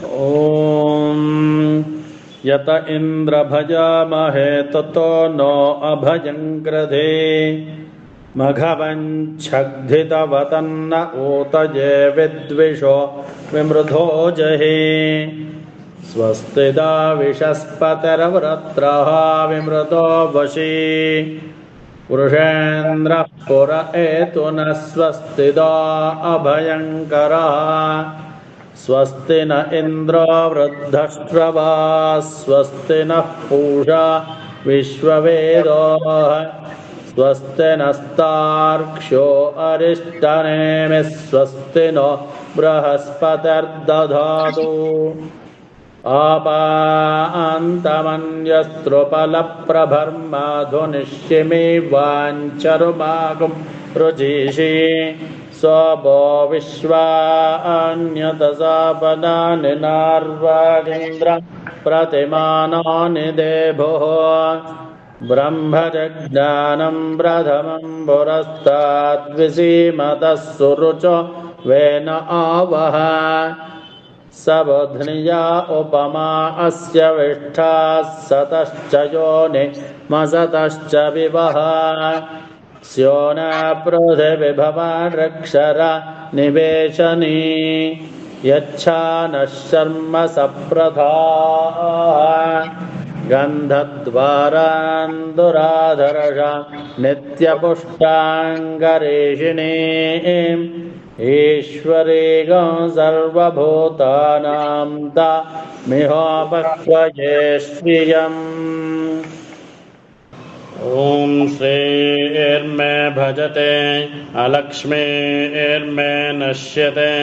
ॐ यत इन्द्र भजामहे ततो नो अभयङ्कृधे मघवञ्छग्धितवतन्न ऊतये विद्विषो विमृधो जहे स्वस्तिदा विषस्पतिर्वृत्रः विमृतो वशी वृषेन्द्रः पुर एतु न स्वस्तिदा अभयङ्करः स्वस्ति न इन्द्रो वृद्धश्रवा स्वस्ति नः पूषा विश्ववेदाः स्वस्ति नस्तार्क्ष्यो अरिष्टनेमिः स्वस्ति नो बृहस्पतिर्दधातु आपान्तमन्यस्त्रुपलप्रभर्माधुनिष्यमे वाञ्चरुमागुं रुचिषे स्वभो विश्वान्यतसापदानि नार्वागेन्द्र प्रतिमानानि देभोः ब्रह्मजज्ञानं प्रथमं पुरस्ताद्विसीमतः सुरुचो वेन आवह सबध्निया उपमा अस्य विष्ठाः सतश्च योनि मसतश्च विवः स्यो न पृथिविभवानक्षरा निवेशनी यच्छा नः शर्म सप्रथाः गन्धद्वारान्दुराधरषा नित्यपुष्टाङ्गरेषिणीम् ईश्वरेगं सर्वभूतानां तामिहोपक्वये श्रियम् ॐ श्रीर्मे भजते अलक्ष्मीर्मे नश्यते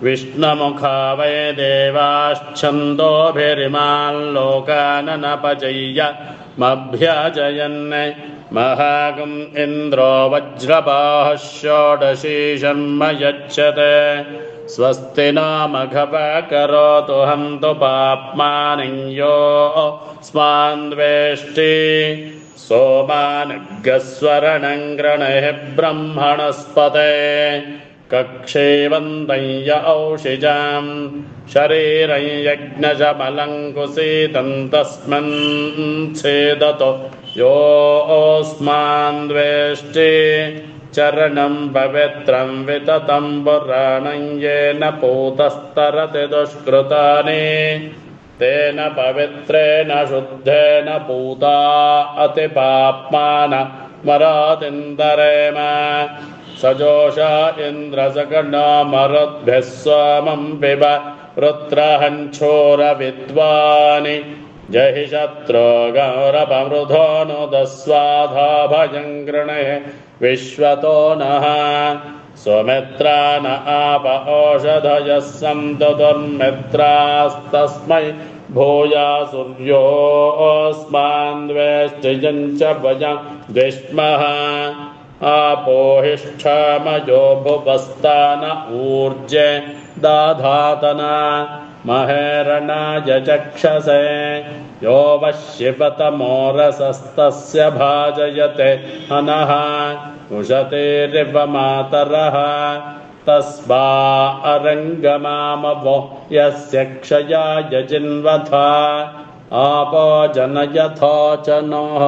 विष्णुमुखा वै देवाश्छन्दोभिरिमान् लोकान् नपजय्य मभ्यजयन् महागं इन्द्रो वज्रपाः षोडशीशन्म यच्छते स्वस्ति नो मघवकरोतु हन्तु पाप्मानं यो स्मान्द्वेष्टि सोमानग्गस्वरणं गृणीः ब्रह्मणस्पते कक्षेवन्तं य औषिजां शरीरं यज्ञशमलं कुसीतं तस्मिन् छेदतो योऽस्मान्द्वेष्टि चरणं पवित्रं विततं पुराणं येन पूतस्तरति दुष्कृतानि तेन पवित्रेण शुद्धेन पूता अतिपाप्माना मरातिन्दरेम सजोषा इन्द्रसगणो मरुद्भिः सोमं पिब वृत्रहञ्छोरविद्वानि जहि शत्रो गौरवमृधो नो दस्वाधा भजं गृणे विश्वतो नः स्वमित्रा न आप ओषधयः सन्तु दुर्मित्रास्तस्मै भूया सूर्योऽस्मान्द्वेष्टिजं च वयं द्विष्मः आपोहिष्ठामयो भुवस्तान ऊर्जे दाधातना महेरणाय चक्षसे यो वशिवतमोरसस्तस्य भाजयते हनः उशतेरिव मातरः तस्मा अरङ्गमामवो यस्य क्षयाय जिन्वथा आपो जनयथा च नः।